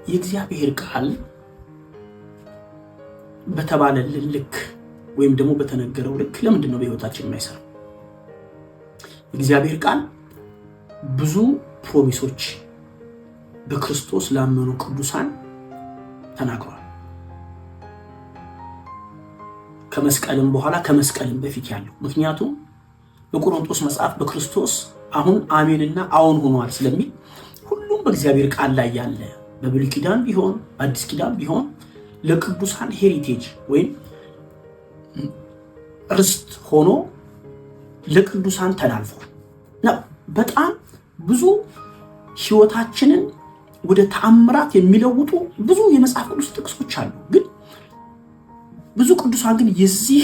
የእግዚአብሔር ቃል በተባለልን ልክ ወይም ደግሞ በተነገረው ልክ ለምንድን ነው በህይወታችን የማይሰራው? የእግዚአብሔር ቃል ብዙ ፕሮሚሶች በክርስቶስ ላመኑ ቅዱሳን ተናግሯል። ከመስቀልም በኋላ ከመስቀልም በፊት ያለው ምክንያቱም በቆሮንቶስ መጽሐፍ በክርስቶስ አሁን አሜንና አዎን ሆኗል ስለሚል ሁሉም በእግዚአብሔር ቃል ላይ ያለ በብሉይ ኪዳን ቢሆን በአዲስ ኪዳን ቢሆን ለቅዱሳን ሄሪቴጅ ወይም ርስት ሆኖ ለቅዱሳን ተላልፏል እና በጣም ብዙ ህይወታችንን ወደ ተአምራት የሚለውጡ ብዙ የመጽሐፍ ቅዱስ ጥቅሶች አሉ። ግን ብዙ ቅዱሳን ግን የዚህ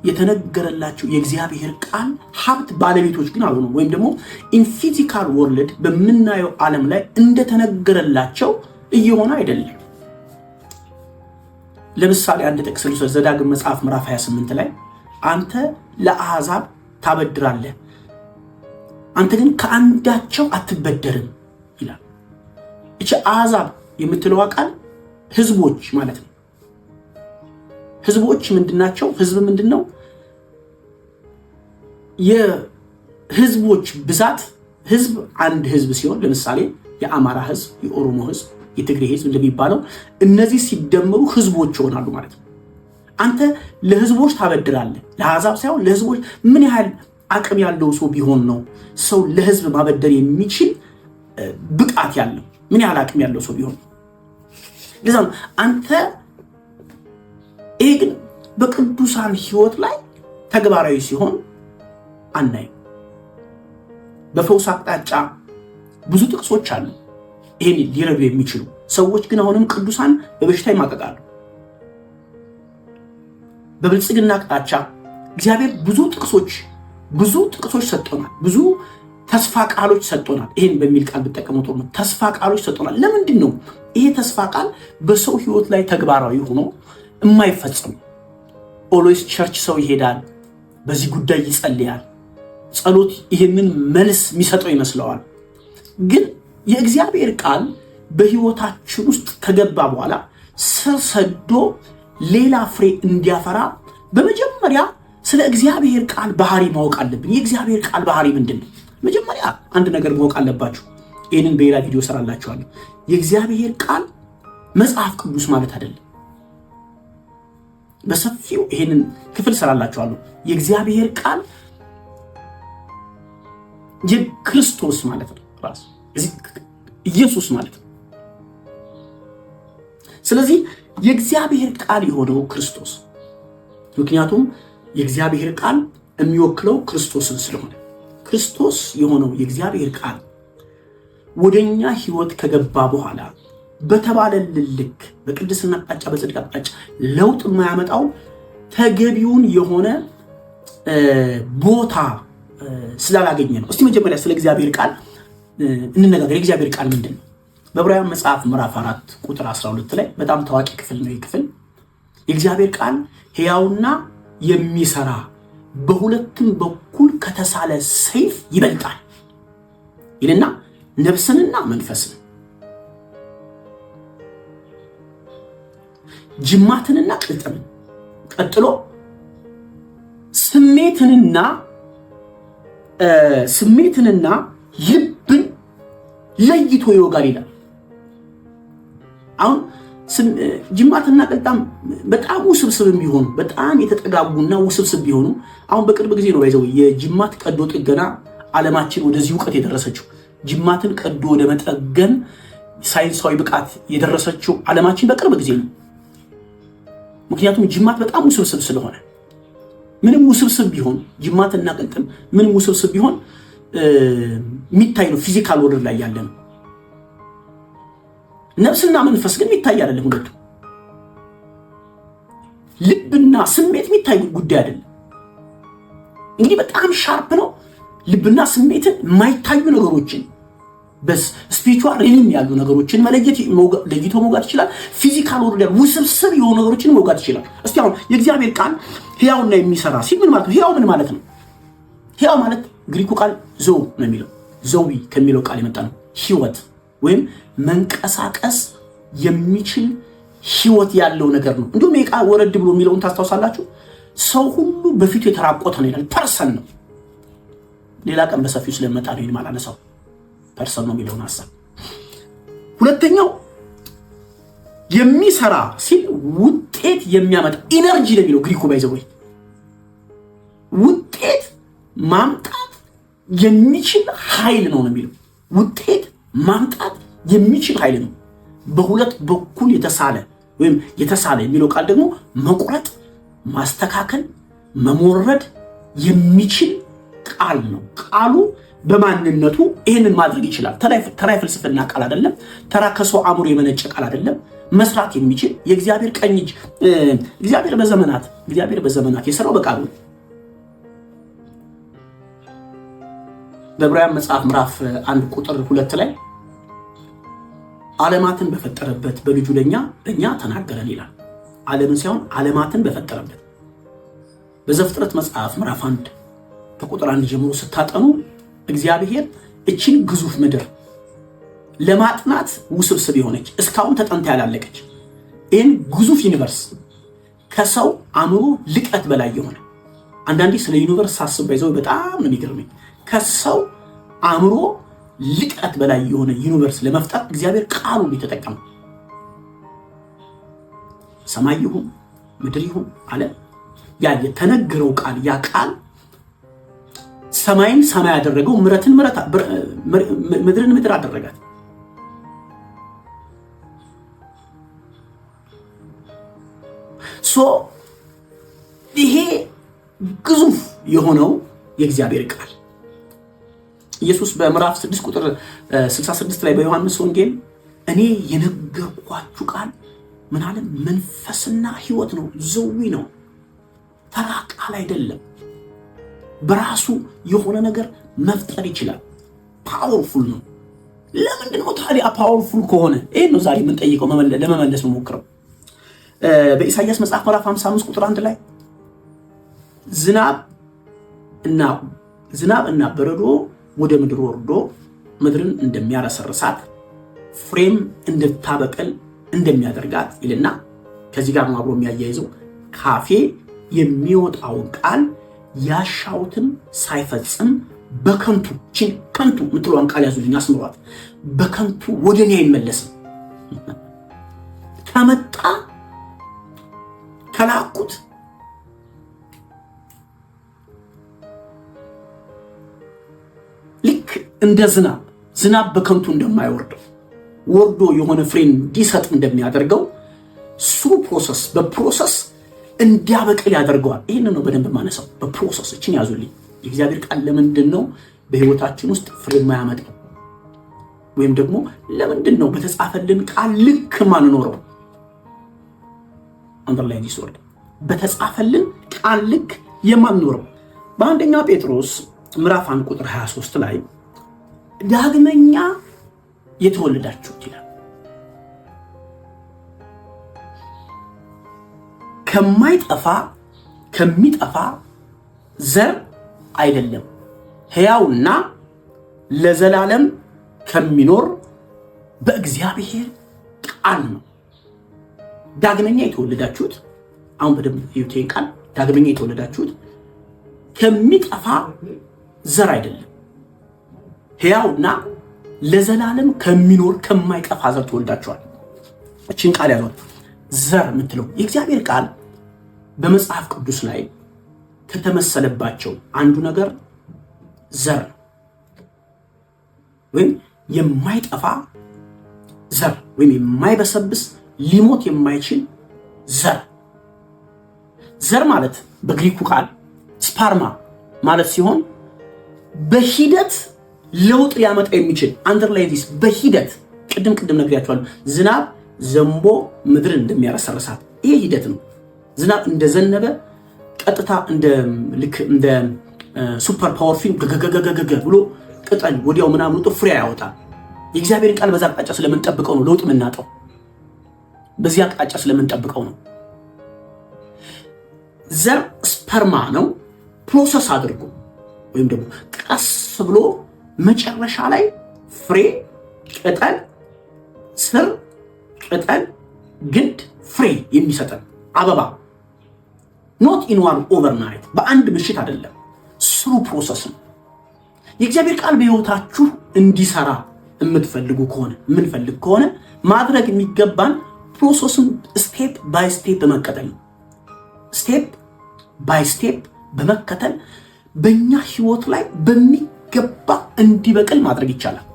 የተነገረላቸው የእግዚአብሔር ቃል ሀብት ባለቤቶች ግን አልሆኑም። ወይም ደግሞ ኢን ፊዚካል ወርልድ በምናየው ዓለም ላይ እንደተነገረላቸው እየሆነ አይደለም። ለምሳሌ አንድ ጥቅስ ልውሰድ። ዘዳግም መጽሐፍ ምዕራፍ 28 ላይ አንተ ለአሕዛብ ታበድራለህ፣ አንተ ግን ከአንዳቸው አትበደርም ይላል። እቺ አሕዛብ የምትለው ቃል ህዝቦች ማለት ነው። ህዝቦች ምንድናቸው? ህዝብ ምንድነው? የህዝቦች ብዛት ህዝብ አንድ ህዝብ ሲሆን ለምሳሌ የአማራ ህዝብ፣ የኦሮሞ ህዝብ፣ የትግሬ ህዝብ እንደሚባለው እነዚህ ሲደመሩ ህዝቦች ይሆናሉ ማለት ነው። አንተ ለህዝቦች ታበድራለህ፣ ለአሕዛብ ሳይሆን ለህዝቦች። ምን ያህል አቅም ያለው ሰው ቢሆን ነው ሰው ለህዝብ ማበደር የሚችል ብቃት ያለው? ምን ያህል አቅም ያለው ሰው ቢሆን? ለዛ ነው አንተ። ይሄ ግን በቅዱሳን ህይወት ላይ ተግባራዊ ሲሆን አናይም። በፈውስ አቅጣጫ ብዙ ጥቅሶች አሉ ይሄን ሊረዱ የሚችሉ ሰዎች፣ ግን አሁንም ቅዱሳን በበሽታ ይማቀቃሉ። በብልጽግና አቅጣጫ እግዚአብሔር ብዙ ጥቅሶች ሰጥቶናል። ብዙ ተስፋ ቃሎች ሰጥቶናል። ይሄን በሚል ቃል ብጠቀመው ጥሩ ነው። ተስፋ ቃሎች ሰጥቶናል። ለምንድን ነው ይሄ ተስፋ ቃል በሰው ህይወት ላይ ተግባራዊ ሆኖ የማይፈጸም? ኦልዌይስ ቸርች ሰው ይሄዳል፣ በዚህ ጉዳይ ይጸልያል፣ ጸሎት ይሄንን መልስ የሚሰጠው ይመስለዋል። ግን የእግዚአብሔር ቃል በህይወታችን ውስጥ ከገባ በኋላ ስር ሰዶ ሌላ ፍሬ እንዲያፈራ በመጀመሪያ ስለ እግዚአብሔር ቃል ባህሪ ማወቅ አለብን። የእግዚአብሔር ቃል ባህሪ ምንድን ነው? መጀመሪያ አንድ ነገር ማወቅ አለባችሁ። ይህንን በሌላ ቪዲዮ ሰራላችኋለሁ። የእግዚአብሔር ቃል መጽሐፍ ቅዱስ ማለት አይደለም። በሰፊው ይሄንን ክፍል ሰራላችኋለሁ። የእግዚአብሔር ቃል የክርስቶስ ማለት ነው፣ ራሱ ኢየሱስ ማለት ነው። ስለዚህ የእግዚአብሔር ቃል የሆነው ክርስቶስ፣ ምክንያቱም የእግዚአብሔር ቃል የሚወክለው ክርስቶስን ስለሆነ ክርስቶስ የሆነው የእግዚአብሔር ቃል ወደኛ ህይወት ከገባ በኋላ በተባለልን ልክ በቅድስና አቅጣጫ በጽድቅ አቅጣጫ ለውጥ የማያመጣው ተገቢውን የሆነ ቦታ ስላላገኘ ነው። እስቲ መጀመሪያ ስለ እግዚአብሔር ቃል እንነጋገር። የእግዚአብሔር ቃል ምንድን ነው? በዕብራውያን መጽሐፍ ምዕራፍ 4 ቁጥር 12 ላይ በጣም ታዋቂ ክፍል ነው። ይህ ክፍል የእግዚአብሔር ቃል ሕያውና የሚሰራ በሁለቱም በኩል ከተሳለ ሰይፍ ይበልጣል ይልና ነፍስንና መንፈስን ጅማትንና ቅልጥምን ቀጥሎ ስሜትንና ልብን ለይቶ ይወጋል ይላል። አሁን ጅማትና ቅልጣም በጣም ውስብስብ ቢሆኑ በጣም የተጠጋጉና ውስብስብ ቢሆኑ አሁን በቅርብ ጊዜ ነው ባይዘው የጅማት ቀዶ ጥገና ዓለማችን ወደዚህ ዕውቀት የደረሰችው። ጅማትን ቀዶ ወደ መጠገን ሳይንሳዊ ብቃት የደረሰችው ዓለማችን በቅርብ ጊዜ ነው። ምክንያቱም ጅማት በጣም ውስብስብ ስለሆነ ምንም ውስብስብ ቢሆን ጅማትና ቅልጥም ምንም ውስብስብ ቢሆን የሚታይ ነው፣ ፊዚካል ወርልድ ላይ ያለ ነው። ነፍስና መንፈስ ግን የሚታይ አይደለም። ሁለቱ ልብና ስሜት የሚታይ ጉዳይ አይደለም። እንግዲህ በጣም ሻርፕ ነው። ልብና ስሜትን የማይታዩ ነገሮችን በስፒሪቹዋል ሪልም ያሉ ነገሮችን ለይቶ መውጋት ይችላል። ፊዚካል ወርልድ ውስብስብ የሆኑ ነገሮችን መውጋት ይችላል። እስቲ አሁን የእግዚአብሔር ቃል ሕያውና የሚሰራ ሲል ምን ማለት ነው? ሕያው ምን ማለት ነው? ሕያው ማለት ግሪኩ ቃል ዞው ነው የሚለው ዞዊ ከሚለው ቃል የመጣ ነው። ሕይወት ወይም መንቀሳቀስ የሚችል ህይወት ያለው ነገር ነው። እንዲሁም ይህ ቃል ወረድ ብሎ የሚለውን ታስታውሳላችሁ። ሰው ሁሉ በፊቱ የተራቆተ ነው ይላል። ፐርሰን ነው። ሌላ ቀን በሰፊው ስለመጣ ነው ይሄን ማላነሳው። ፐርሰን ነው የሚለውን ሐሳብ። ሁለተኛው የሚሰራ ሲል ውጤት የሚያመጣ ኢነርጂ ለሚለው ግሪኩ ባይዘው ውጤት ማምጣት የሚችል ኃይል ነው የሚለው። ውጤት ማምጣት የሚችል ኃይል ነው። በሁለት በኩል የተሳለ ወይም የተሳለ የሚለው ቃል ደግሞ መቁረጥ፣ ማስተካከል፣ መሞረድ የሚችል ቃል ነው። ቃሉ በማንነቱ ይህንን ማድረግ ይችላል። ተራ ፍልስፍና ቃል አይደለም። ተራ ከሰው አእምሮ የመነጨ ቃል አይደለም። መስራት የሚችል የእግዚአብሔር ቀኝ እጅ። እግዚአብሔር በዘመናት የሰራው በቃሉ ነው። በዕብራውያን መጽሐፍ ምዕራፍ 1 ቁጥር 2 ላይ ዓለማትን በፈጠረበት በልጁ ለኛ ተናገረን ይላል። ዓለምን ሳይሆን ዓለማትን በፈጠረበት። በዘፍጥረት መጽሐፍ ምዕራፍ 1 ከቁጥር 1 ጀምሮ ስታጠኑ እግዚአብሔር እቺን ግዙፍ ምድር ለማጥናት ውስብስብ የሆነች እስካሁን ተጠንታ ያላለቀች ይህን ግዙፍ ዩኒቨርስ ከሰው አእምሮ ልቀት በላይ የሆነ አንዳንዴ ስለ ዩኒቨርስ ሳስብ ባይዘው በጣም ነው የሚገርመኝ። ከሰው አእምሮ ልቀት በላይ የሆነ ዩኒቨርስ ለመፍጠር እግዚአብሔር ቃሉን የተጠቀመ ሰማይ ይሁን ምድር ይሁን አለ። ያ የተነገረው ቃል ያ ቃል ሰማይን ሰማይ ያደረገው ምድርን ምድር አደረጋት። ይሄ ግዙፍ የሆነው የእግዚአብሔር ቃል ኢየሱስ በምዕራፍ 6 ቁጥር 66 ላይ በዮሐንስ ወንጌል እኔ የነገርኳችሁ ቃል ምን አለ? መንፈስና ሕይወት ነው፣ ዘዊ ነው፣ ተራ ቃል አይደለም። በራሱ የሆነ ነገር መፍጠር ይችላል። ፓወርፉል ነው። ለምንድን ነው ታዲያ ፓወርፉል ከሆነ? ይሄ ነው ዛሬ የምንጠይቀው ለመመለስ መሞክረው። በኢሳይያስ መጽሐፍ ምዕራፍ 55 ቁጥር 1 ላይ ዝናብ እና በረዶ ወደ ምድር ወርዶ ምድርን እንደሚያረሰርሳት ፍሬም እንድታበቅል እንደሚያደርጋት ይልና ከዚህ ጋር አብሮ የሚያያይዘው ካፌ የሚወጣውን ቃል ያሻውትን ሳይፈጽም በከንቱ ከንቱ ምትሏን ቃል ያዙልኝ፣ አስምሯት። በከንቱ ወደ እኔ አይመለስም። ከመጣ ከላኩት ልክ እንደ ዝናብ በከንቱ እንደማይወርደው ወርዶ የሆነ ፍሬን እንዲሰጥ እንደሚያደርገው በፕሮሰስ እንዲያበቅል ያደርገዋል። ይህንን ነው በደንብ ማነሳው። በፕሮሰስ እችን ያዙልኝ። የእግዚአብሔር ቃል ለምንድን ነው በህይወታችን ውስጥ ፍሬ የማያመጣው? ወይም ደግሞ ለምንድን ነው በተጻፈልን ቃል ልክ ማንኖረው? አንደርላይን ይስወርድ። በተጻፈልን ቃል ልክ የማንኖረው በአንደኛ ጴጥሮስ ምዕራፍ 1 ቁጥር 23 ላይ ዳግመኛ የተወለዳችሁት ይላል። ከሚጠፋ ዘር አይደለም፣ ሕያውና ለዘላለም ከሚኖር በእግዚአብሔር ቃል ነው። ዳግመኛ የተወለዳችሁት አሁን በደንብ ይዩት። ቃል ዳግመኛ የተወለዳችሁት ከሚጠፋ ዘር አይደለም፣ ሕያውና ለዘላለም ከሚኖር ከማይጠፋ ዘር ተወልዳችኋል። እቺን ቃል ያዟት። ዘር የምትለው የእግዚአብሔር ቃል በመጽሐፍ ቅዱስ ላይ ከተመሰለባቸው አንዱ ነገር ዘር ወይም የማይጠፋ ዘር ወይም የማይበሰብስ ሊሞት የማይችል ዘር ማለት በግሪኩ ቃል ስፓርማ ማለት ሲሆን በሂደት ለውጥ ሊያመጣ የሚችል አንደርላይንስ በሂደት ቅድም ነግሬያችኋለሁ። ዝናብ ዘንቦ ምድር እንደሚያረሰርሳት ይሄ ሂደት ነው። ዝናብ እንደዘነበ ቀጥታ እንደ ሱፐር ፓወር ፊልም ገገገገገ ብሎ ቅጠል ወዲያው ምናምን ወጥቶ ፍሬ ያወጣል። የእግዚአብሔርን ቃል በዛ አቅጣጫ ስለምንጠብቀው ነው ለውጥ የምናጣው። በዚህ አቅጣጫ ስለምንጠብቀው ነው። ዘር ስፐርማ ነው። ፕሮሰስ አድርጎ ወይም ደግሞ ቀስ ብሎ መጨረሻ ላይ ፍሬ፣ ቅጠል ስር፣ ቅጠል፣ ግንድ፣ ፍሬ የሚሰጠን አበባ ኖት ኢን ዋን ኦቨርናይት፣ በአንድ ምሽት አይደለም፣ ስሩ ፕሮሰስ ነው። የእግዚአብሔር ቃል በሕይወታችሁ እንዲሰራ የምትፈልጉ ከሆነ የምንፈልግ ከሆነ ማድረግ የሚገባን ፕሮሰስን ስቴፕ ባይ ስቴፕ በመከተል ነው። ስቴፕ ባይ ስቴፕ በመከተል በእኛ ህይወት ላይ በሚገባ እንዲበቅል ማድረግ ይቻላል።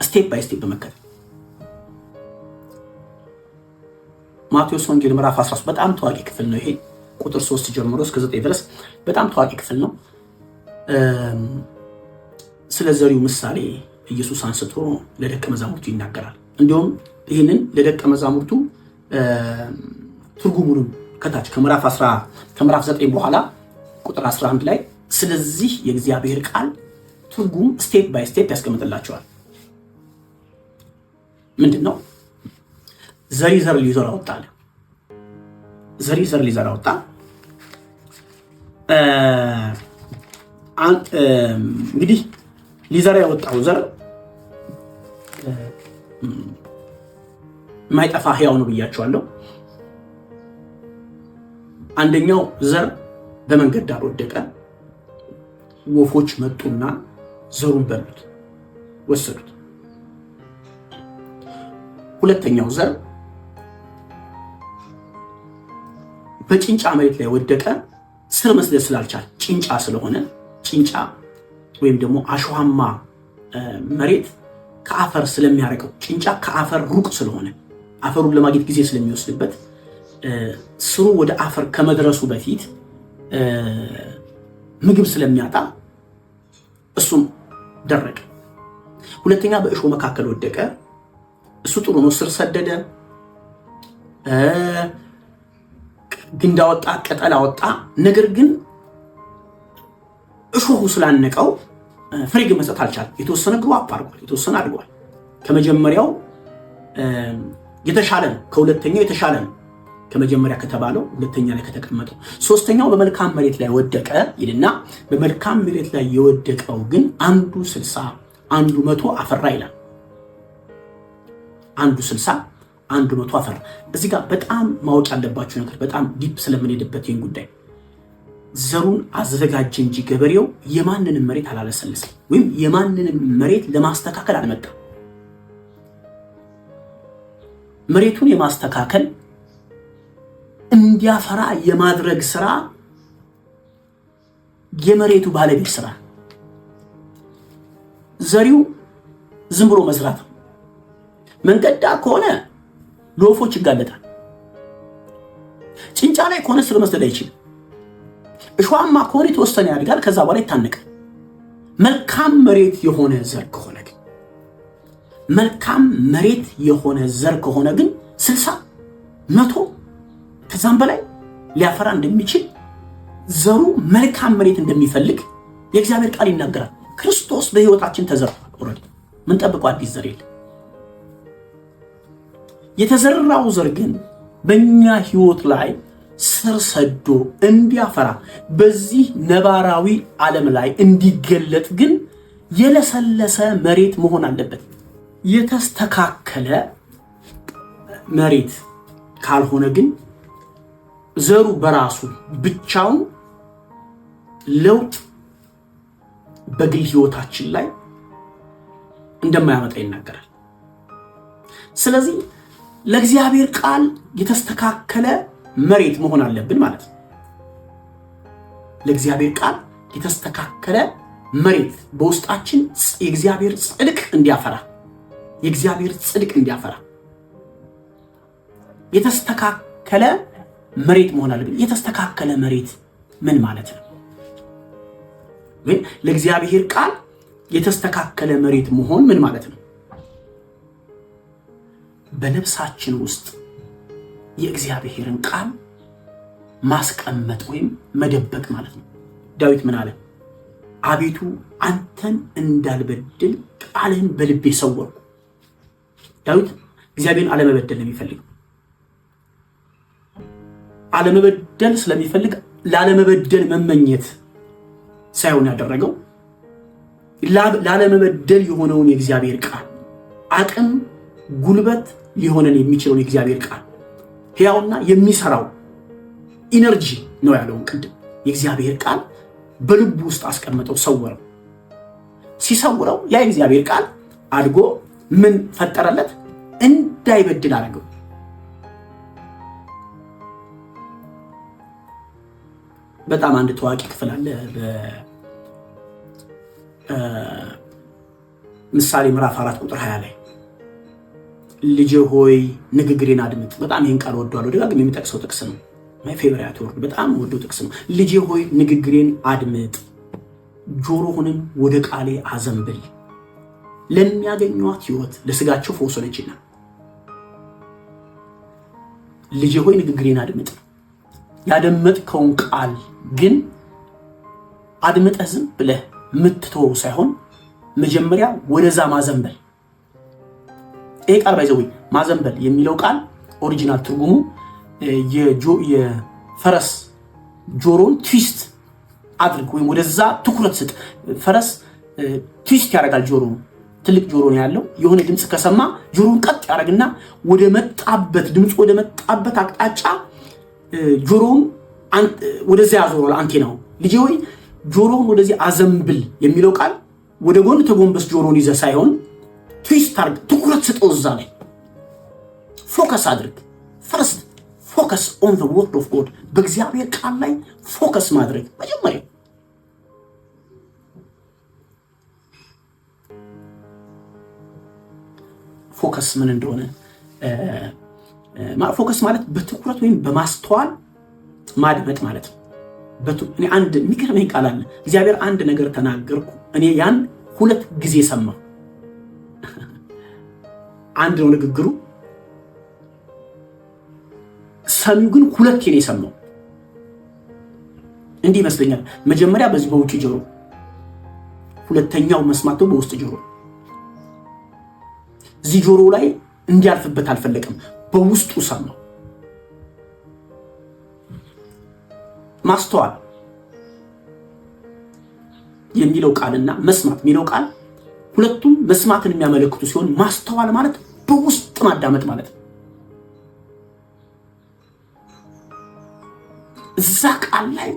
ስቴፕ ባይ ስቴፕ በመከተል ማቴዎስ ወንጌል ምዕራፍ 13 በጣም ታዋቂ ክፍል ነው። ይሄ ቁጥር 3 ጀምሮ እስከ 9 ድረስ በጣም ታዋቂ ክፍል ነው። ስለ ዘሪው ምሳሌ ኢየሱስ አንስቶ ለደቀ መዛሙርቱ ይናገራል። እንዲሁም ይህንን ለደቀ መዛሙርቱ ትርጉሙን ከታች ከምዕራፍ 9 በኋላ ቁጥር 11 ላይ ስለዚህ የእግዚአብሔር ቃል ትርጉም ስቴፕ ባይ ስቴፕ ያስቀምጥላቸዋል። ምንድን ነው? ዘሪ ዘር ሊዘራ ወጣ አለ። ዘሪ ዘር ሊዘራ ወጣ። እንግዲህ ሊዘራ የወጣው ዘር የማይጠፋ ሕያው ነው ብያቸዋለሁ። አንደኛው ዘር በመንገድ ዳር ወደቀ። ወፎች መጡና ዘሩን በሉት፣ ወሰዱት። ሁለተኛው ዘር በጭንጫ መሬት ላይ ወደቀ። ስር መስደድ ስላልቻለ ጭንጫ ስለሆነ ጭንጫ ወይም ደግሞ አሸዋማ መሬት ከአፈር ስለሚያረቀው ጭንጫ ከአፈር ሩቅ ስለሆነ አፈሩን ለማግኘት ጊዜ ስለሚወስድበት ስሩ ወደ አፈር ከመድረሱ በፊት ምግብ ስለሚያጣ እሱም ደረቀ። ሁለተኛ በእሾህ መካከል ወደቀ። እሱ ጥሩ ነው፣ ስር ሰደደ፣ ግንድ አወጣ፣ ቅጠል አወጣ። ነገር ግን እሾሁ ስላነቀው ፍሬ ግን መስጠት አልቻለም። የተወሰነ ግሮ አፕ አድርጓል፣ የተወሰነ አድጓል። ከመጀመሪያው የተሻለ ነው፣ ከሁለተኛው የተሻለ ነው። ከመጀመሪያ ከተባለው ሁለተኛ ላይ ከተቀመጠው። ሶስተኛው በመልካም መሬት ላይ ወደቀ ይልና በመልካም መሬት ላይ የወደቀው ግን አንዱ 60 አንዱ 100 አፈራ ይላል። አንዱ 60 አንዱ 100 አፈራ። እዚህ ጋር በጣም ማወቅ ያለባችሁ ነገር በጣም ዲፕ ስለምንሄድበት ይህን ጉዳይ ዘሩን አዘጋጀ እንጂ ገበሬው የማንንም መሬት አላለሰለሰም፣ ወይም የማንንም መሬት ለማስተካከል አልመጣም። መሬቱን የማስተካከል እንዲያፈራ የማድረግ ስራ የመሬቱ ባለቤት ስራ። ዘሪው ዝም ብሎ መዝራት ነው። መንገድ ዳር ከሆነ ለወፎች ይጋለጣል። ጭንጫ ላይ ከሆነ ስር መስደድ አይችልም። እሾሃማ ከሆነ የተወሰነ ያድጋል፣ ከዛ በኋላ ይታነቃል። መልካም መሬት የሆነ ዘር ከሆነ ግን መልካም መሬት የሆነ ዘር ከሆነ ግን 60 100 ከዛም በላይ ሊያፈራ እንደሚችል ዘሩ መልካም መሬት እንደሚፈልግ የእግዚአብሔር ቃል ይናገራል። ክርስቶስ በሕይወታችን ተዘርቷል። ኦልሬዲ ምን ጠብቀው አዲስ ዘር የለም። የተዘራው ዘር ግን በእኛ ሕይወት ላይ ስር ሰዶ እንዲያፈራ በዚህ ነባራዊ ዓለም ላይ እንዲገለጥ ግን የለሰለሰ መሬት መሆን አለበት። የተስተካከለ መሬት ካልሆነ ግን ዘሩ በራሱ ብቻውን ለውጥ በግል ሕይወታችን ላይ እንደማያመጣ ይናገራል። ስለዚህ ለእግዚአብሔር ቃል የተስተካከለ መሬት መሆን አለብን ማለት ነው። ለእግዚአብሔር ቃል የተስተካከለ መሬት በውስጣችን የእግዚአብሔር ጽድቅ እንዲያፈራ የተስተካከለ መሬት መሆን አለብን። የተስተካከለ መሬት ምን ማለት ነው? ወይ ለእግዚአብሔር ቃል የተስተካከለ መሬት መሆን ምን ማለት ነው? በነፍሳችን ውስጥ የእግዚአብሔርን ቃል ማስቀመጥ ወይም መደበቅ ማለት ነው። ዳዊት ምን አለ? አቤቱ አንተን እንዳልበድል ቃልህን በልቤ ሰወርኩ። ዳዊት እግዚአብሔርን አለመበደል ነው የሚፈልገው። አለመበደል ስለሚፈልግ ላለመበደል መመኘት ሳይሆን ያደረገው ላለመበደል የሆነውን የእግዚአብሔር ቃል አቅም ጉልበት ሊሆነን የሚችለውን የእግዚአብሔር ቃል ሕያውና የሚሰራው ኢነርጂ ነው ያለውን ቅድም የእግዚአብሔር ቃል በልቡ ውስጥ አስቀመጠው፣ ሰወረው። ሲሰውረው ያ የእግዚአብሔር ቃል አድጎ ምን ፈጠረለት? እንዳይበድል አደረገው። በጣም አንድ ታዋቂ ክፍል አለ በምሳሌ ምዕራፍ 4 ቁጥር 20 ላይ ልጄ ሆይ ንግግሬን አድምጥ። በጣም ይህን ቃል ወደዋለሁ፣ ደጋግሜ የሚጠቅሰው ጥቅስ ነው። ማይ ፌቨራይት ወርድ፣ በጣም ወደው ጥቅስ ነው። ልጄ ሆይ ንግግሬን አድምጥ፣ ጆሮህንም ወደ ቃሌ አዘንብል፣ ለሚያገኟት ሕይወት ለስጋቸው ፈውስ ነችና። ልጄ ሆይ ንግግሬን አድምጥ። ያደመጥከውን ቃል ግን አድምጠህ ዝም ብለህ የምትተወው ሳይሆን መጀመሪያ ወደዛ ማዘንበል። ይሄ ቃል ባይዘው ማዘንበል የሚለው ቃል ኦሪጂናል ትርጉሙ የፈረስ ጆሮን ትዊስት አድርግ ወይም ወደዛ ትኩረት ስጥ። ፈረስ ትዊስት ያደርጋል ጆሮ፣ ትልቅ ጆሮ ነው ያለው። የሆነ ድምፅ ከሰማ ጆሮን ቀጥ ያደርግና ወደ መጣበት ድምፅ ወደ መጣበት አቅጣጫ ጆሮውን ወደዚያ ያዞራል አንቴናው። ልጄ ሆይ ጆሮውን ወደዚህ አዘንብል የሚለው ቃል ወደ ጎን ተጎንበስ ጆሮን ይዘህ ሳይሆን ትዊስት አድርግ፣ ትኩረት ስጠው፣ እዛ ላይ ፎከስ አድርግ። ፈርስት ፎከስ ኦን ዘ ወርድ ኦፍ ጎድ፣ በእግዚአብሔር ቃል ላይ ፎከስ ማድረግ መጀመሪያ። ፎከስ ምን እንደሆነ ፎከስ ማለት በትኩረት ወይም በማስተዋል ማድመጥ ማለት ነው። እኔ አንድ የሚገርመኝ ቃል አለ። እግዚአብሔር አንድ ነገር ተናገርኩ፣ እኔ ያን 2 ጊዜ ሰማሁ። አንድ ነው ንግግሩ፣ ሰሚው ግን 2 ነው የሰማው። እንዲህ ይመስለኛል። መጀመሪያ በዚህ በውጭ ጆሮ፣ ሁለተኛው መስማቱ በውስጥ ጆሮ። እዚህ ጆሮ ላይ እንዲያልፍበት አልፈለቀም፣ በውስጡ ሰማው። ማስተዋል የሚለው ቃልና መስማት የሚለው ቃል ሁለቱም መስማትን የሚያመለክቱ ሲሆን ማስተዋል ማለት በውስጥ ማዳመጥ ማለት ነው። እዛ ቃል ላይ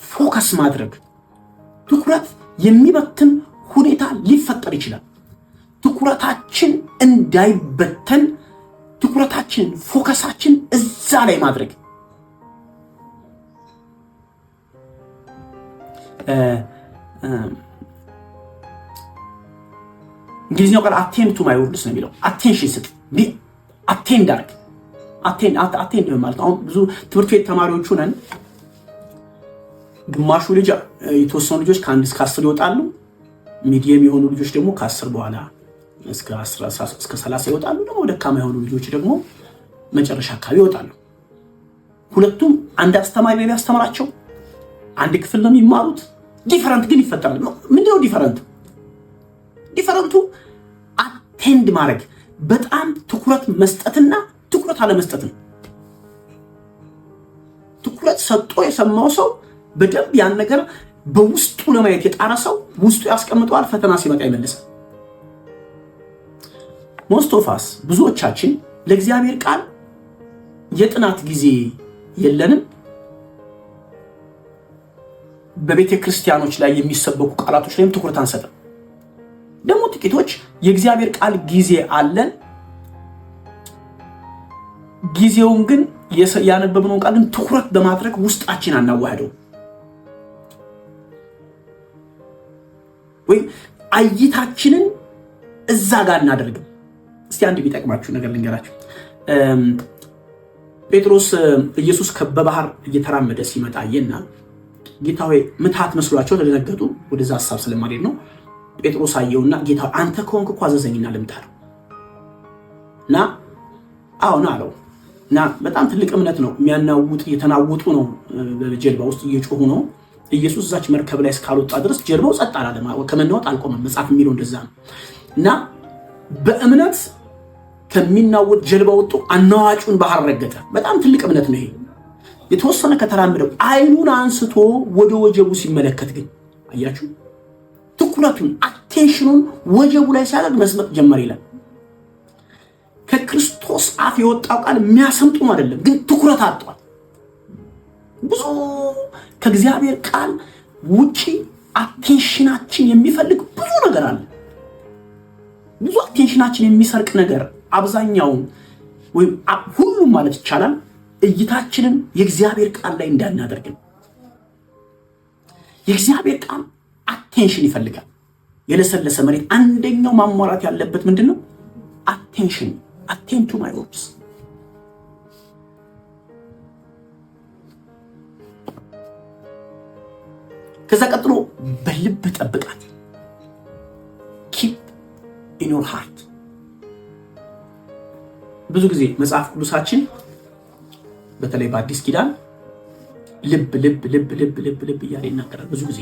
ፎከስ ማድረግ፣ ትኩረት የሚበትን ሁኔታ ሊፈጠር ይችላል። ትኩረታችን እንዳይበተን ትኩረታችን ፎከሳችን እዛ ላይ ማድረግ። እንግሊዝኛው ቃል አቴንድ ቱ ማይ ወርድስ ነው የሚለው። አቴንሽን ስጥ፣ አቴንድ አድርግ። አቴንድ ማለት አሁን ብዙ ትምህርት ቤት ተማሪዎቹ ነን። ግማሹ ልጅ የተወሰኑ ልጆች ከ1 እስከ 10 ይወጣሉ። ሚዲየም የሆኑ ልጆች ደግሞ ከ10 በኋላ እስከ 30 ይወጣሉ። ደግሞ ደካማ የሆኑ ልጆች ደግሞ መጨረሻ አካባቢ ይወጣሉ። ሁለቱም አንድ አስተማሪ ላይ ያስተምራቸው አንድ ክፍል ነው የሚማሩት። ዲፈረንት ግን ይፈጠራል። ምንድነው ዲፈረንቱ? ዲፈረንቱ አቴንድ ማድረግ፣ በጣም ትኩረት መስጠትና ትኩረት አለመስጠት ነው። ትኩረት ሰጥቶ የሰማው ሰው በደንብ ያን ነገር በውስጡ ለማየት የጣረ ሰው ውስጡ ያስቀምጠዋል። ፈተና ሲመጣ ይመልሳል። ሞስት ኦፍ አስ ብዙዎቻችን ለእግዚአብሔር ቃል የጥናት ጊዜ የለንም። በቤተ ክርስቲያኖች ላይ የሚሰበኩ ቃላቶች ላይም ትኩረት አንሰጥም። ደግሞ ጥቂቶች የእግዚአብሔር ቃል ጊዜ አለን፣ ጊዜውን ግን ያነበብነውን ቃል ግን ትኩረት በማድረግ ውስጣችን አናዋህደው ወይ አይታችንን እዛ ጋር እናደርግም። እስቲ አንድ ቢጠቅማችሁ ነገር ልንገራችሁ። ጴጥሮስ ኢየሱስ በባህር እየተራመደ ሲመጣ አየና ጌታ ሆይ ምትሃት መስሏቸው ተደነገጡ። ወደዛ ሐሳብ ስለማድረግ ነው። ጴጥሮስ አየውና ጌታ አንተ ከሆንክ እኮ አዘዘኝና ልምጣ ነው እና አሁን አለው እና በጣም ትልቅ እምነት ነው የሚያናውጥ። እየተናወጡ ነው፣ በጀልባ ውስጥ እየጮሁ ነው። ኢየሱስ እዛች መርከብ ላይ እስካልወጣ ድረስ ጀልባው ጸጥ አላለም፣ ከመናወጥ አልቆመም። መጽሐፍ የሚለው እንደዛ ነው። እና በእምነት ከሚናወጥ ጀልባ ወጡ፣ አናዋጩን ባህር ረገጠ። በጣም ትልቅ እምነት ነው ይሄ። የተወሰነ ከተራመደው አይኑን አንስቶ ወደ ወጀቡ ሲመለከት ግን አያችሁ ትኩረቱን አቴንሽኑን ወጀቡ ላይ ሲያደርግ መስመጥ ጀመር ይላል። ከክርስቶስ አፍ የወጣው ቃል የሚያሰምጡ አይደለም፣ ግን ትኩረት አጥቷል። ብዙ ከእግዚአብሔር ቃል ውጪ አቴንሽናችን የሚፈልግ ብዙ ነገር አለ። ብዙ አቴንሽናችን የሚሰርቅ ነገር አብዛኛውን ወይም ሁሉም ማለት ይቻላል እይታችንን የእግዚአብሔር ቃል ላይ እንዳናደርግ ነው። የእግዚአብሔር ቃል አቴንሽን ይፈልጋል። የለሰለሰ መሬት አንደኛው ማሟላት ያለበት ምንድነው? አቴንሽን። አቴን ቱ ማይ ወርድስ። ከዛ ቀጥሎ በልብ ጠብቃት። ኪፕ ኢን ዮር ሃርት። ብዙ ጊዜ መጽሐፍ ቅዱሳችን በተለይ በአዲስ ኪዳን ልብ ልብ ልብ ልብ ልብ ልብ እያለ ይናገራል። ብዙ ጊዜ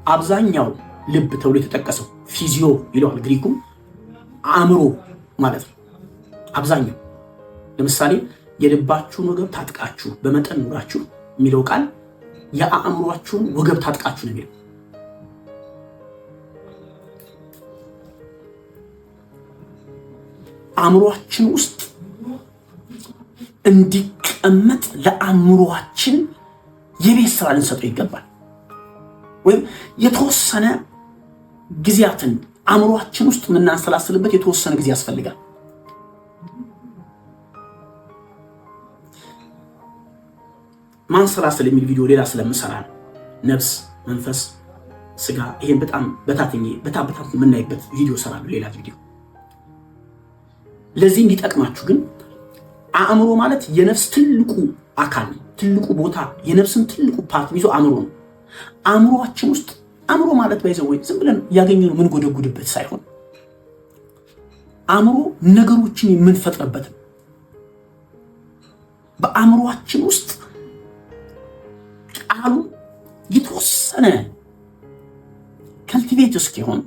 አብዛኛው ልብ ተብሎ የተጠቀሰው ፊዚዮ ይለዋል ግሪኩ፣ አእምሮ ማለት ነው። አብዛኛው ለምሳሌ የልባችሁን ወገብ ታጥቃችሁ በመጠን ኑራችሁ የሚለው ቃል የአእምሯችሁን ወገብ ታጥቃችሁ ነው የሚለው። አእምሯችን ውስጥ እንዲቀመጥ ለአእምሯችን የቤት ስራ ልንሰጠው ይገባል። ወይም የተወሰነ ጊዜያትን አእምሯችን ውስጥ የምናንሰላስልበት የተወሰነ ጊዜ ያስፈልጋል። ማንሰላሰል የሚል ቪዲዮ ሌላ ስለምሰራ ነው። ነፍስ፣ መንፈስ፣ ስጋ ይሄን በጣም በታተኝ የምናይበት ቪዲዮ ሰራለሁ፣ ሌላ ቪዲዮ። ለዚህ እንዲጠቅማችሁ ግን አእምሮ ማለት የነፍስ ትልቁ አካል ነው። ትልቁ ቦታ የነፍስን ትልቁ ፓርት ይዞ አእምሮ ነው። አእምሮአችን ውስጥ አእምሮ ማለት ባይዘው ወይ ዝም ብለን ያገኘነው ምን ጎደጉድበት ሳይሆን አእምሮ ነገሮችን የምንፈጥርበት ነው። በአእምሮአችን ውስጥ ቃሉ የተወሰነ ከልቲቬት እስኪሆን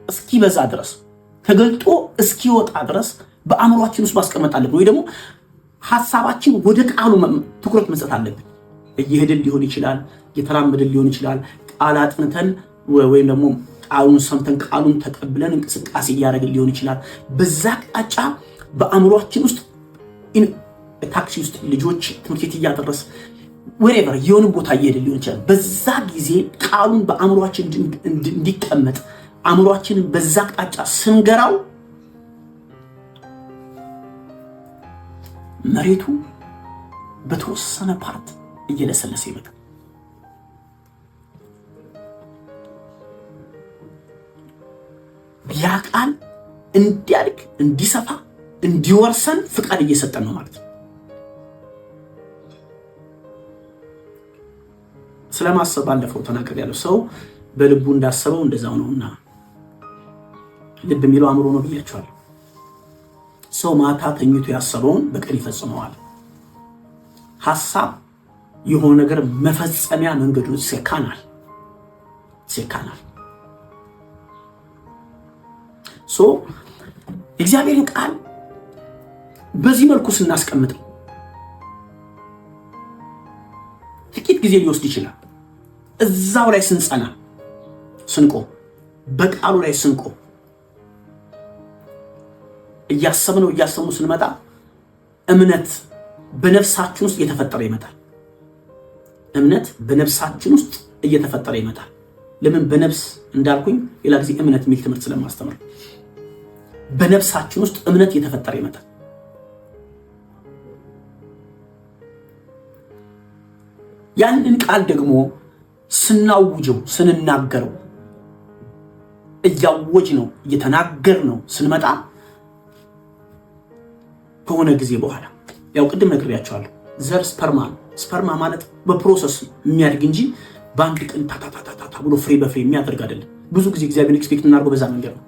እስኪበዛ ድረስ ተገልጦ እስኪወጣ ድረስ በአእምሮአችን ውስጥ ማስቀመጥ አለብን። ወይ ደግሞ ሐሳባችን ወደ ቃሉ ትኩረት መስጠት አለብን። እየሄድን ሊሆን ይችላል፣ እየተራመድን ሊሆን ይችላል። ቃል አጥንተን ወይም ደግሞ ቃሉን ሰምተን ቃሉን ተቀብለን እንቅስቃሴ እያደረግን ሊሆን ይችላል። በዛ አቅጣጫ በአእምሮአችን ውስጥ ታክሲ ውስጥ ልጆች ትምህርት ቤት እያደረስ ወሬቨር የሆነ ቦታ እየሄድን ሊሆን ይችላል። በዛ ጊዜ ቃሉን በአእምሮአችን እንዲቀመጥ አእምሮአችንን በዛ አቅጣጫ ስንገራው መሬቱ በተወሰነ ፓርት እየለሰለሰ ይመጣል። ያ ቃል እንዲያድግ፣ እንዲሰፋ፣ እንዲወርሰን ፍቃድ እየሰጠን ነው ማለት ነው። ስለማሰብ ባለፈው ተናግሬያለሁ። ሰው በልቡ እንዳሰበው እንደዛው ነውና ልብ የሚለው አእምሮ ነው ብያቸዋለሁ። ሰው ማታ ተኝቶ ያሰበውን በቀን ይፈጽመዋል። ሐሳብ የሆነ ነገር መፈጸሚያ መንገዱ ሴካናል። እግዚአብሔርን ቃል በዚህ መልኩ ስናስቀምጠው ጥቂት ጊዜ ሊወስድ ይችላል። እዛው ላይ ስንጸና ስንቆም፣ በቃሉ ላይ ስንቆም እያሰብነው ስንመጣ እምነት በነፍሳችን ውስጥ እየተፈጠረ ይመጣል። እምነት በነፍሳችን ውስጥ እየተፈጠረ ይመጣል። ለምን በነፍስ እንዳልኩኝ ሌላ ጊዜ እምነት የሚል ትምህርት ስለማስተምር በነፍሳችን ውስጥ እምነት እየተፈጠረ ይመጣል። ያንን ቃል ደግሞ ስናውጀው ስንናገረው እያወጅ ነው እየተናገር ነው ስንመጣ ከሆነ ጊዜ በኋላ ያው ቅድም ነግሬያቸዋለሁ። ዘር ስፐርማ ማለት በፕሮሰስ የሚያድግ እንጂ በአንድ ቀን ታታታታ ብሎ ፍሬ በፍሬ የሚያደርግ አይደለም። ብዙ ጊዜ እግዚአብሔር ኤክስፔክት እናድርገው በዛ መንገድ ነው።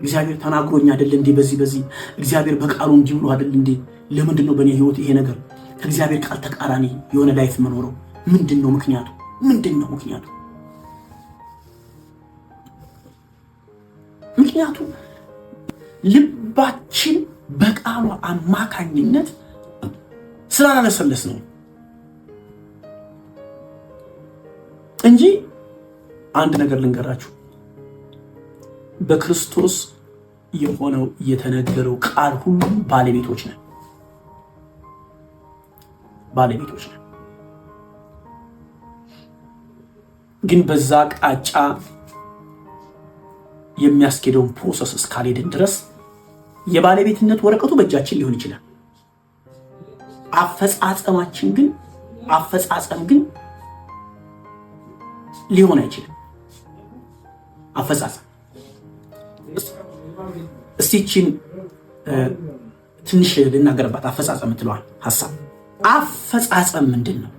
እግዚአብሔር ተናግሮኝ አይደል እንዴ? በዚህ እግዚአብሔር በቃሉ እንዲህ ብሎ አይደል እንዴ? ለምንድን ነው በእኔ ህይወት ይሄ ነገር ከእግዚአብሔር ቃል ተቃራኒ የሆነ ላይፍ መኖረው? ምንድን ነው ምክንያቱ? ምክንያቱ ልባችን በቃሉ አማካኝነት ስላላለሰለስ ነው እንጂ አንድ ነገር ልንገራችሁ። በክርስቶስ የሆነው የተነገረው ቃል ሁሉ ባለቤቶች ነን። ግን በዛ ቃጫ የሚያስኬደውን ፕሮሰስ እስካልሄድን ድረስ የባለቤትነት ወረቀቱ በእጃችን ሊሆን ይችላል። አፈጻጸም ግን ሊሆን አይችልም። አፈጻጸም እስቲችን ትንሽ ልናገርባት። አፈጻጸም የምትለዋል ሐሳብ አፈጻጸም ምንድን ነው?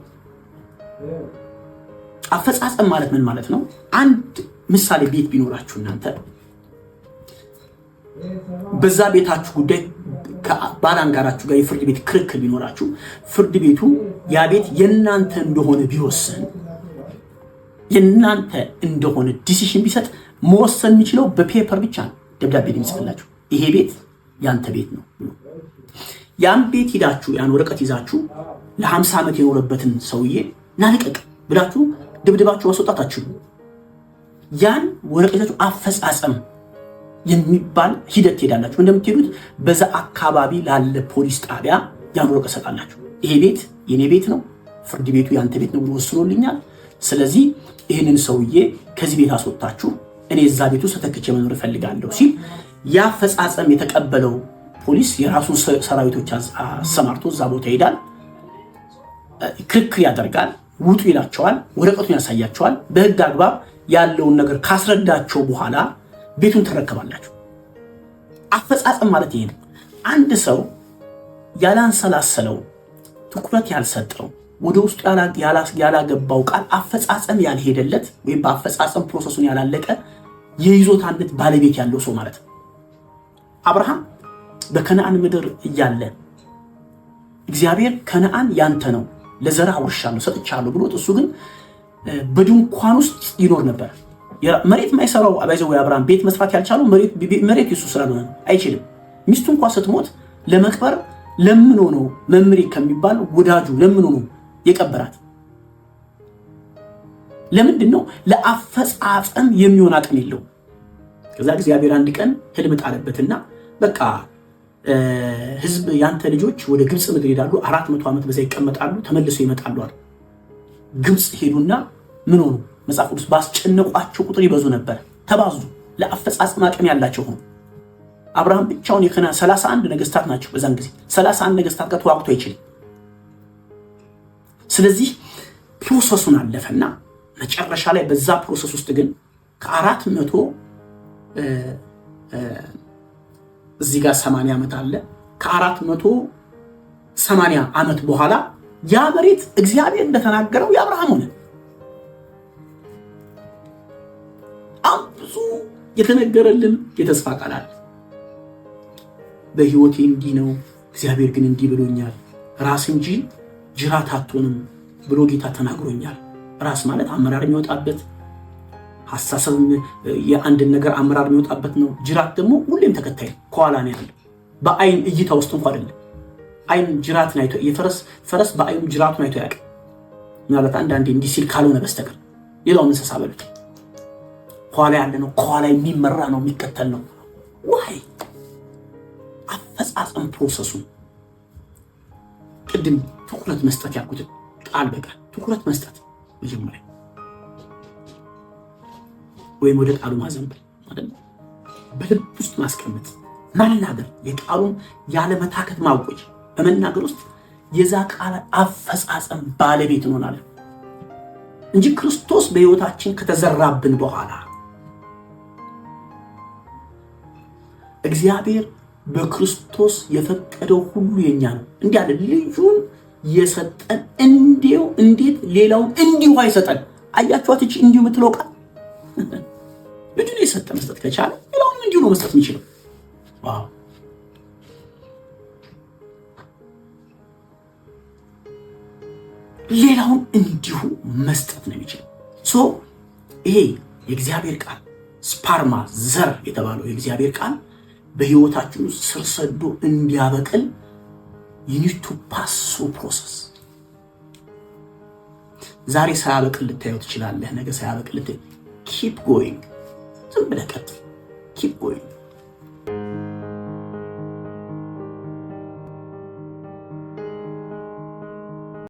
አፈጻጸም ማለት ምን ማለት ነው? አንድ ምሳሌ ቤት ቢኖራችሁ እናንተ በዛ ቤታችሁ ጉዳይ ከባላንጋራችሁ ጋር የፍርድ ቤት ክርክር ቢኖራችሁ ፍርድ ቤቱ ያ ቤት የናንተ እንደሆነ ቢወሰን የናንተ እንደሆነ ዲሲሽን ቢሰጥ መወሰን የሚችለው በፔፐር ብቻ ነው። ደብዳቤ የሚጽፍላችሁ ይሄ ቤት ያንተ ቤት ነው። ያን ቤት ሂዳችሁ ያን ወረቀት ይዛችሁ ለ50 ዓመት የኖረበትን ሰውዬ ናልቀቅ ብላችሁ ድብድባችሁ ማስወጣት አትችሉ። ያን ወረቀት ይዛችሁ አፈጻጸም የሚባል ሂደት ትሄዳላችሁ። እንደምትሄዱት በዛ አካባቢ ላለ ፖሊስ ጣቢያ ያን ወረቀት ሰጣላችሁ። ይሄ ቤት የኔ ቤት ነው፣ ፍርድ ቤቱ ያንተ ቤት ነው ብሎ ወስኖልኛል። ስለዚህ ይህንን ሰውዬ ከዚህ ቤት አስወጣችሁ እኔ እዛ ቤቱ ተተክቼ መኖር እፈልጋለሁ ሲል ያፈጻጸም የተቀበለው ፖሊስ የራሱን ሰራዊቶች አሰማርቶ እዛ ቦታ ይሄዳል፣ ክርክር ያደርጋል፣ ውጡ ይላቸዋል፣ ወረቀቱን ያሳያቸዋል። በህግ አግባብ ያለውን ነገር ካስረዳቸው በኋላ ቤቱን ተረከባላችሁ። አፈጻጸም ማለት ይሄ ነው። አንድ ሰው ያላንሰላሰለው ትኩረት ያልሰጠው ወደ ውስጡ ያላገባው ቃል አፈጻጸም ያልሄደለት ወይም በአፈጻጸም ፕሮሰሱን ያላለቀ የይዞታነት ባለቤት ያለው ሰው ማለት ነው። አብርሃም በከነዓን ምድር እያለ እግዚአብሔር ከነዓን ያንተ ነው ለዘርህ አውርሻለሁ ሰጥቻለሁ ብሎት እሱ ግን በድንኳን ውስጥ ይኖር ነበር። መሬት ማይሰራው አባይዘው አብርሃም ቤት መስራት ያልቻለው መሬት የሱ ስላልሆነ አይችልም። ሚስቱ እንኳን ስትሞት ለመቅበር ለምን ነው መምሬ ከሚባል ወዳጁ ለምን ነው የቀበራት? ለምንድን ነው? ለአፈጻጸም የሚሆን አቅም የለው። ከዛ እግዚአብሔር አንድ ቀን ህልም ጣለበትና በቃ ህዝብ ያንተ ልጆች ወደ ግብጽ ምድር ይሄዳሉ፣ 400 ዓመት በዛ ይቀመጣሉ፣ ተመልሰው ይመጣሉ አለ። ግብጽ ሄዱና ምን ሆኑ? መጽሐፍ ቅዱስ ባስጨነቋቸው ቁጥር ይበዙ ነበር፣ ተባዙ፣ ለአፈጻጸም አቅም ያላቸው ሆኑ። አብርሃም ብቻውን የከነዓን 31 ነገስታት ናቸው በዛን ጊዜ። 31 ነገስታት ጋር ተዋግቶ አይችልም። ስለዚህ ፕሮሰሱን አለፈና መጨረሻ ላይ በዛ ፕሮሰስ ውስጥ ግን ከ400 እዚህ ጋር 80 ዓመት አለ። ከ480 ዓመት በኋላ ያ መሬት እግዚአብሔር እንደተናገረው የአብርሃም ሆነ። ብዙ የተነገረልን የተስፋ ቃል አለ። በህይወቴ እንዲህ ነው፣ እግዚአብሔር ግን እንዲህ ብሎኛል፣ ራስ እንጂ ጅራት አትሆንም ብሎ ጌታ ተናግሮኛል። ራስ ማለት አመራር የሚወጣበት ሐሳብ የአንድን ነገር አመራር የሚወጣበት ነው። ጅራት ደግሞ ሁሌም ተከታይ ከኋላ ነው ያለው። በአይን እይታ ውስጥ እንኳን አይደለም። አይን ጅራትን አይቶ ፈረስ በአይኑ ጅራቱን አይቶ ያውቅ ምናልባት አንዳንዴ እንዲህ ሲል ካልሆነ በስተቀር ሌላው እንስሳ በሉት ከኋላ ያለ ነው። ከኋላ የሚመራ ነው፣ የሚከተል ነው። ዋይ አፈጻጸም ፕሮሰሱ ቅድም ትኩረት መስጠት ያልኩት ቃል በቃል ትኩረት መስጠት መጀመሪያ ወይም ወደ ቃሉ ማዘንበል ማለት ነው። በልብ ውስጥ ማስቀመጥ መናገር፣ የቃሉን ያለ መታከት ማወጅ በመናገር ውስጥ የዛ ቃል አፈጻጸም ባለቤት እንሆናለን እንጂ ክርስቶስ በህይወታችን ከተዘራብን በኋላ እግዚአብሔር በክርስቶስ የፈቀደው ሁሉ የኛ ነው። እንዲህ አለ ልጁን የሰጠን እንዴት ሌላውን እንዲሁ አይሰጠን? አያችኋት እቺ እንዲሁ የምትለው ቃል ልጁን የሰጠ መስጠት ከቻለ ሌላውን እንዲሁ ነው መስጠት የሚችለው። ዋው! ሌላውን እንዲሁ መስጠት ነው የሚችለው። ይሄ የእግዚአብሔር ቃል ስፓርማ ዘር የተባለው የእግዚአብሔር ቃል በህይወታችሁ ስር ሰዶ እንዲያበቅል you need to pass through process። ዛሬ ሳያበቅል ልታየው ትችላለህ፣ ነገ ሳያበቅል ኪፕ ጎይንግ። ዝም ብለህ ቀጥል። ኪፕ ጎይንግ